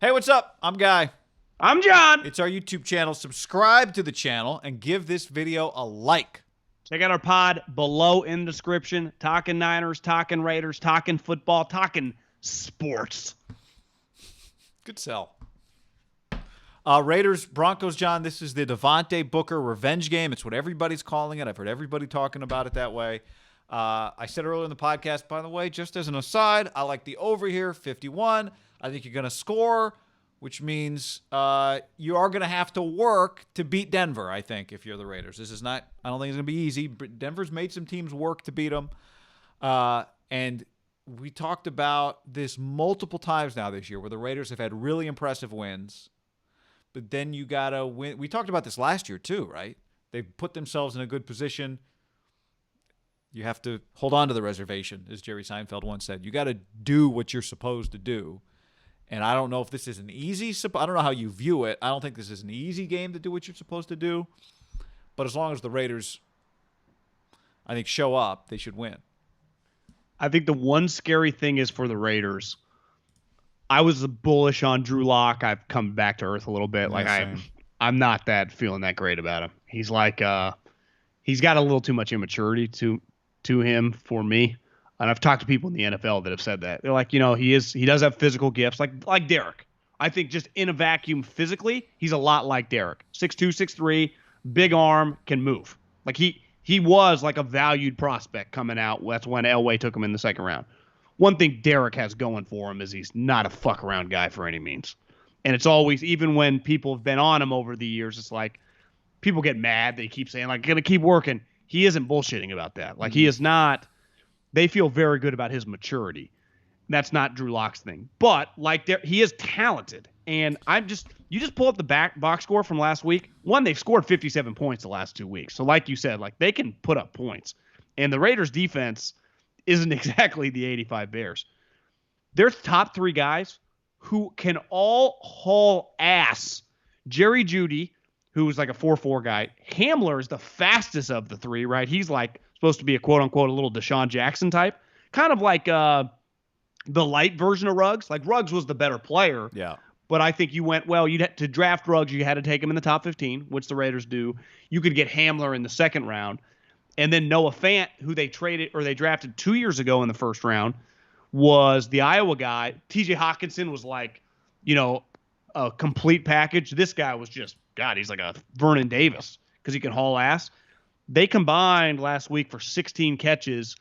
Hey, what's up? I'm Guy. I'm John. It's our YouTube channel. Subscribe to the channel and give this video a like. Check out our pod below in the description. Talking Niners, talking Raiders, talking football, talking sports. Good sell. Raiders, Broncos, John. This is the Devontae Booker revenge game. It's what everybody's calling it. I've heard everybody talking about it that way. I said earlier in the podcast, by the way, just as an aside, I like the over here, 51. I think you're going to score, which means you are going to have to work to beat Denver, I think, if you're the Raiders. This is not – I don't think it's going to be easy. But Denver's made some teams work to beat them. And we talked about this multiple times now this year where the Raiders have had really impressive wins. But then you got to win. We talked about this last year too, right? They've put themselves in a good position. You have to hold on to the reservation, as Jerry Seinfeld once said. You got to do what you're supposed to do. And I don't know if this is an easy – I don't know how you view it. I don't think this is an easy game to do what you're supposed to do. But as long as the Raiders, I think, show up, they should win. I think the one scary thing is for the Raiders. I was bullish on Drew Lock. I've come back to earth a little bit. I'm not feeling that great about him. He's like he's got a little too much immaturity to him for me. And I've talked to people in the NFL that have said that. They're like, he does have physical gifts like Derek. I think just in a vacuum physically, he's a lot like Derek. 6'2", 6'3", big arm, can move. Like he was like a valued prospect coming out. That's when Elway took him in the second round. One thing Derek has going for him is he's not a fuck around guy for any means. And it's always, even when people have been on him over the years, it's like people get mad. They keep saying, like, gonna keep working. He isn't bullshitting about that. Like, he is not. They feel very good about his maturity. That's not Drew Lock's thing. But he is talented. And you just pull up the box score from last week. One, they've scored 57 points the last 2 weeks. So like you said, like they can put up points. And the Raiders defense isn't exactly the 85 Bears. There's top three guys who can all haul ass. Jerry Jeudy, who's like a 4.4 guy. Hamler is the fastest of the three, right? He's like supposed to be a quote-unquote a little Deshaun Jackson type. Kind of like the light version of Ruggs. Like Ruggs was the better player. Yeah. But I think to draft Ruggs, you had to take him in the top 15, which the Raiders do. You could get Hamler in the second round. And then Noah Fant, who they drafted 2 years ago in the first round, was the Iowa guy. TJ Hawkinson was like, a complete package. This guy was just, God, he's like a Vernon Davis because he can haul ass. They combined last week for 16 catches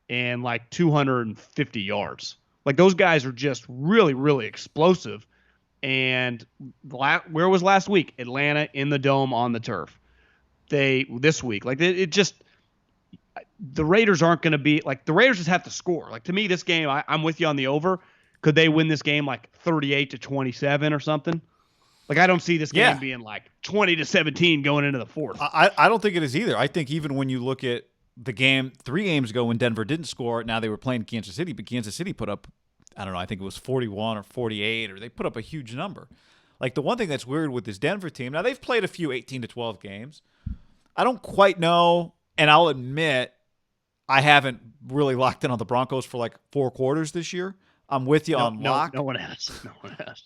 and like 250 yards. Like those guys are just really, really explosive. And where was last week? Atlanta in the dome on the turf. This week, like it just, the Raiders aren't going to be like, the Raiders just have to score. Like to me, this game, I'm with you on the over. Could they win this game like 38-27 or something? Like, I don't see this game being like 20-17 going into the fourth. I don't think it is either. I think even when you look at the game 3 games ago when Denver didn't score, now they were playing Kansas City, but Kansas City put up, I don't know, I think it was 41 or 48, or they put up a huge number. Like, the one thing that's weird with this Denver team, now they've played a few 18-12 games. I don't quite know, and I'll admit I haven't really locked in on the Broncos for like 4 quarters this year. I'm with you on lock. No one has.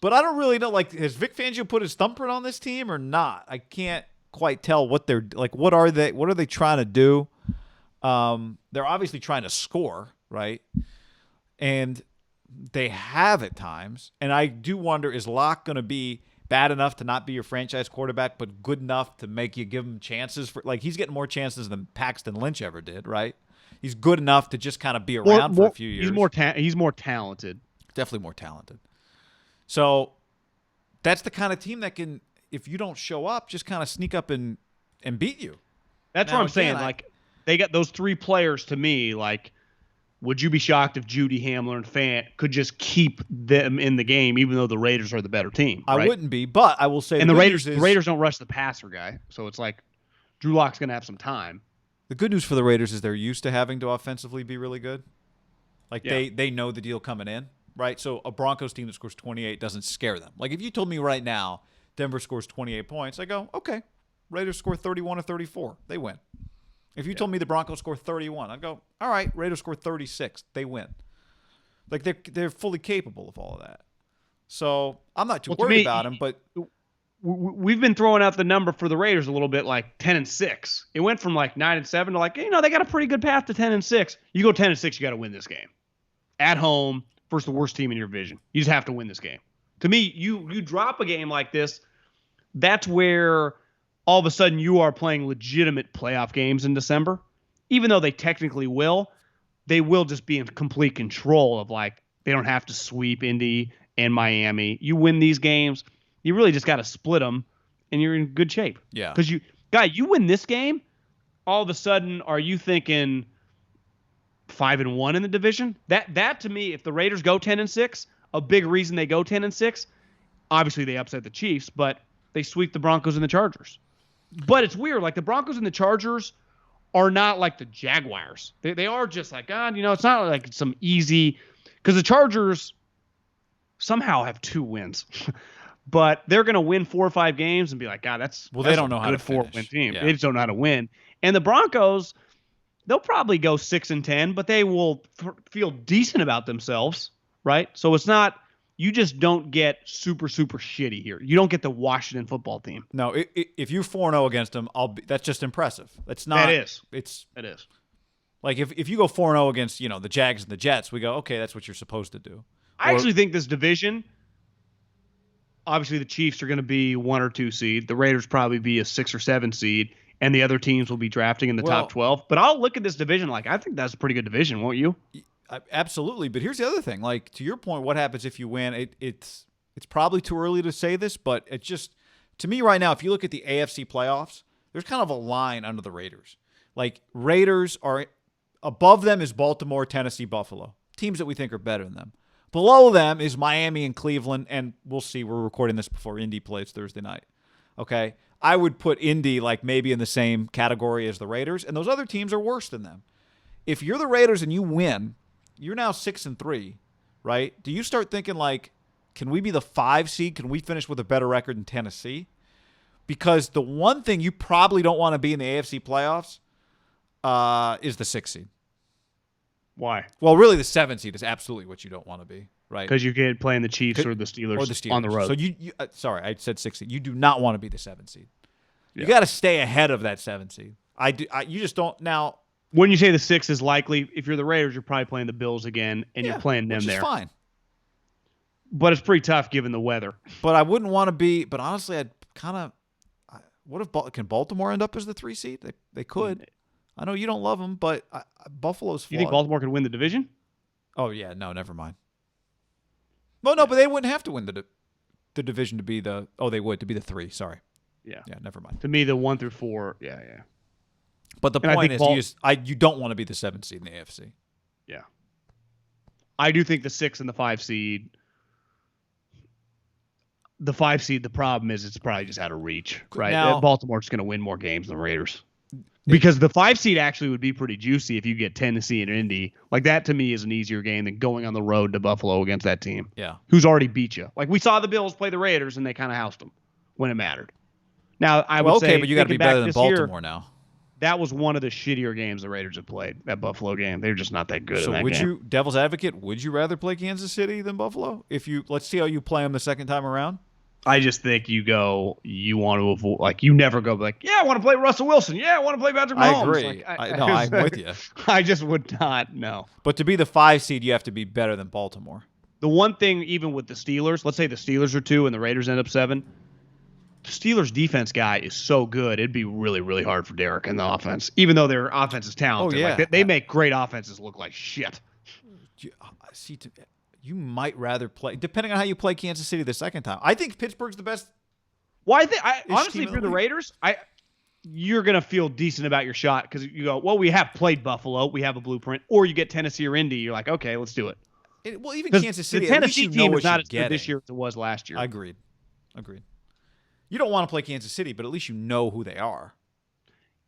But I don't really know. Like, has Vic Fangio put his thumbprint on this team or not? I can't quite tell what they're like. What are they trying to do? They're obviously trying to score, right? And they have at times. And I do wonder, is Locke going to be bad enough to not be your franchise quarterback, but good enough to make you give him chances for? Like, he's getting more chances than Paxton Lynch ever did, right? He's good enough to just kind of be around for a few years. He's more talented. Definitely more talented. So that's the kind of team that can, if you don't show up, just kind of sneak up and beat you. That's what I'm saying. Like, they got those 3 players to me. Like, would you be shocked if Jeudy, Hamler, and Fant could just keep them in the game, even though the Raiders are the better team? Right? I wouldn't be, but I will say, and the Raiders don't rush the passer guy, so it's like Drew Lock's going to have some time. The good news for the Raiders is they're used to having to offensively be really good. Like, they know the deal coming in, right? So a Broncos team that scores 28 doesn't scare them. Like, if you told me right now Denver scores 28 points, I go, okay. Raiders score 31 or 34. They win. If you told me the Broncos score 31, I'd go, all right, Raiders score 36. They win. Like, they're fully capable of all of that. So I'm not too Well, to worried me, about him, but we've been throwing out the number for the Raiders a little bit, like 10-6. It went from like 9-7 to like, they got a pretty good path to 10-6. You go 10-6, you got to win this game at home versus the worst team in your division. You just have to win this game. To me, you drop a game like this, that's where all of a sudden you are playing legitimate playoff games in December. Even though they technically will, they will just be in complete control of like they don't have to sweep Indy and Miami. You win these games, you really just got to split them, and you're in good shape. Yeah. Because you win this game, all of a sudden, are you thinking 5-1 in the division? That to me, if the Raiders go 10-6, a big reason they go 10-6, obviously they upset the Chiefs, but they sweep the Broncos and the Chargers. But it's weird, like the Broncos and the Chargers are not like the Jaguars. They are just like, God, it's not like some easy, because the Chargers somehow have 2 wins. But they're going to win 4 or 5 games and be like, God, they don't know how to finish. finish. Team. Yeah. They just don't know how to win. And the Broncos, they'll probably go 6-10, but they will feel decent about themselves, right? So it's not, you just don't get super, super shitty here. You don't get the Washington football team. No, if you're 4-0 against them, that's just impressive. That's not. It is. It is. Like if you go 4-0 against the Jags and the Jets, we go, okay, that's what you're supposed to do. I actually think this division, obviously the Chiefs are going to be 1 or 2 seed. The Raiders probably be a 6 or 7 seed, and the other teams will be drafting in the top 12. But I'll look at this division like I think that's a pretty good division, won't you? Absolutely. But here's the other thing. Like to your point, what happens if you win? It's probably too early to say this, but it just, to me right now, if you look at the AFC playoffs, there's kind of a line under the Raiders. Like Raiders are above them is Baltimore, Tennessee, Buffalo, teams that we think are better than them. Below them is Miami and Cleveland, and we'll see. We're recording this before Indy plays Thursday night. Okay? I would put Indy like maybe in the same category as the Raiders, and those other teams are worse than them. If you're the Raiders and you win, you're now 6-3, right? Do you start thinking like, can we be the 5 seed? Can we finish with a better record than Tennessee? Because the one thing you probably don't want to be in the AFC playoffs is the 6 seed. Why? Well, really, the 7 seed is absolutely what you don't want to be, right? Because you get playing the Chiefs or the Steelers on the road. So you sorry, I said 6 seed. You do not want to be the 7 seed. You got to stay ahead of that 7 seed. You just don't now. When you say the 6 is likely, if you're the Raiders, you're probably playing the Bills again, and you're playing them there. Which is fine. But it's pretty tough given the weather. But I wouldn't want to be. But honestly, I'd kind of. What if can Baltimore end up as the 3 seed? They could. I know you don't love them, but Buffalo's flawed. You think Baltimore could win the division? Oh, yeah. No, never mind. Well, no, but they wouldn't have to win the division to be the – they would, to be the 3. Sorry. Yeah. Yeah, never mind. To me, the 1 through 4, yeah. But the point is you don't want to be the 7th seed in the AFC. Yeah. I do think the 6 and the 5 seed – the 5 seed, the problem is it's probably just out of reach, right? Now, Baltimore's going to win more games than the Raiders. Because the 5 seed actually would be pretty juicy if you get Tennessee and Indy. Like that to me is an easier game than going on the road to Buffalo against that team. Yeah. Who's already beat you. Like we saw the Bills play the Raiders and they kind of housed them when it mattered. Now I would say, but you got to be better than Baltimore now. That was one of the shittier games the Raiders have played. That Buffalo game, they're just not that good. So in that would game. you, devil's advocate, would you rather play Kansas City than Buffalo? Let's see how you play them the second time around. I just think you want to avoid, like, you never go like, yeah, I want to play Russell Wilson. Yeah, I want to play Patrick Mahomes. I agree. Like, I'm with you. I just would not, no. But to be the 5 seed, you have to be better than Baltimore. The one thing, even with the Steelers, let's say the Steelers are 2 and the Raiders end up 7, the Steelers defense guy is so good, it'd be really, really hard for Derek in the offense, even though their offense is talented. Oh, yeah. Like, they make great offenses look like shit. You might rather play, depending on how you play Kansas City the second time. I think Pittsburgh's the best. Well, honestly, if you're the Raiders, you're going to feel decent about your shot because you go, well, we have played Buffalo. We have a blueprint. Or you get Tennessee or Indy. You're like, okay, let's do it. Well, even Kansas City, the Tennessee team is not as good this year as it was last year. Agreed. You don't want to play Kansas City, but at least you know who they are.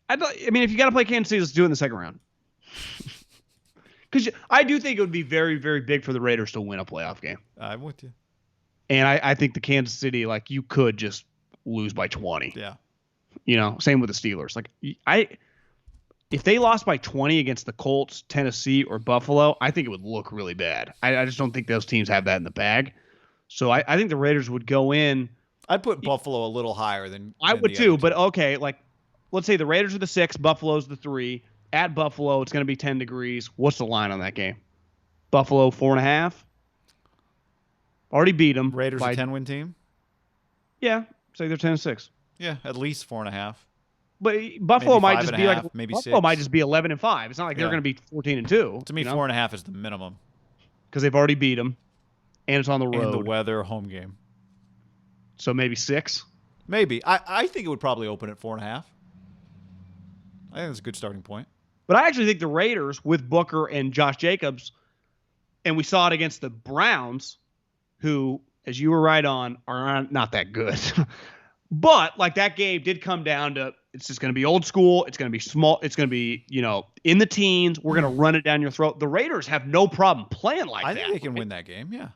I mean, if you got to play Kansas City, let's do it in the second round. Because I do think it would be very, very big for the Raiders to win a playoff game. I'm with you. And I think the Kansas City, like, you could just lose by 20. Yeah. Same with the Steelers. Like, if they lost by 20 against the Colts, Tennessee, or Buffalo, I think it would look really bad. I just don't think those teams have that in the bag. So I think the Raiders would go in. I'd put Buffalo a little higher than I would the too, other but two. okay, like let's say the Raiders are the 6, Buffalo's the 3. At Buffalo, it's going to be 10 degrees. What's the line on that game? Buffalo 4.5. Already beat them. Raiders by, a 10-win team. Yeah, say they're 10-6. Yeah, at least 4.5. But Buffalo Maybe might five just and be a like half, maybe Buffalo 6. might just be 11-5. It's not like they're Yeah. going to be 14-2. To me, 4.5 is the minimum. Because they've already beat them, and it's on the road. And the weather, home game. So maybe 6. Maybe. I think it would probably open at 4.5. I think that's a good starting point. But I actually think the Raiders with Booker and Josh Jacobs, and we saw it against the Browns, who, as you were right on, are not that good. But like that game did come down to it's just going to be old school. It's going to be small. It's going to be, in the teens. We're going to run it down your throat. The Raiders have no problem playing like that. I think they can win that game, yeah.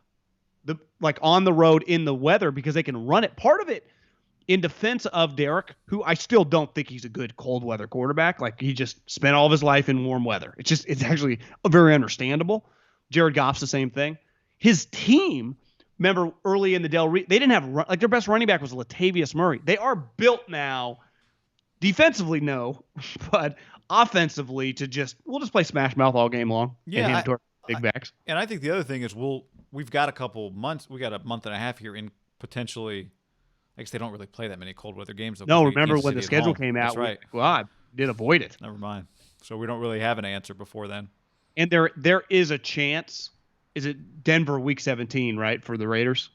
Like on the road in the weather because they can run it. Part of it in defense of Derek, who I still don't think he's a good cold weather quarterback. Like he just spent all of his life in warm weather. It's actually very understandable. Jared Goff's the same thing. His team, remember early in the Del Rio, they didn't have their best running back was Latavius Murray. They are built now, defensively no, but offensively we'll just play smash mouth all game long. Yeah, and hand it to our big backs. And I think the other thing is we've got a couple months. We got a month and a half here in potentially. I guess they don't really play that many cold weather games. No, remember when the schedule came out? That's right. I did avoid it. Never mind. So we don't really have an answer before then. And there is a chance. Is it Denver week 17, right, for the Raiders?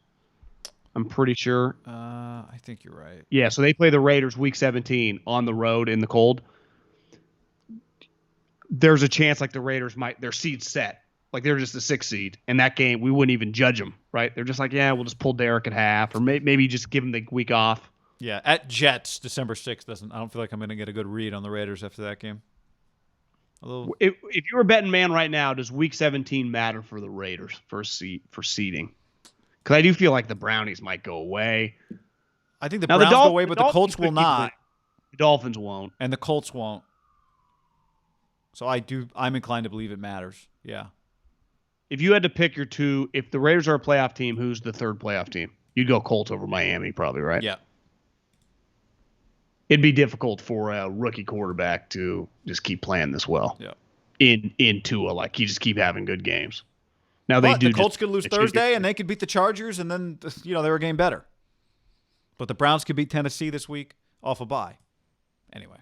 I'm pretty sure. I think you're right. Yeah, so they play the Raiders week 17 on the road in the cold. There's a chance like the Raiders their seed's set. Like they're just the 6th seed. And that game, we wouldn't even judge them, right? They're just like, yeah, we'll just pull Derek at half. Or maybe just give them the week off. Yeah, at Jets, December 6th. I don't feel like I'm going to get a good read on the Raiders after that game. Although, If you were a betting man right now, does week 17 matter for the Raiders for seeding? Because I do feel like the Brownies might go away. I think the Browns go away, but the Colts will not. The Dolphins won't. And the Colts won't. So I'm inclined to believe it matters. Yeah. If you had to pick your two, if the Raiders are a playoff team, who's the third playoff team? You'd go Colts over Miami probably, right? Yeah. It'd be difficult for a rookie quarterback to just keep playing this well. Yeah. In Tua, like he just keep having good games. Now the Colts could lose Thursday and they could beat the Chargers and then they're a game better. But the Browns could beat Tennessee this week off a bye. Anyway.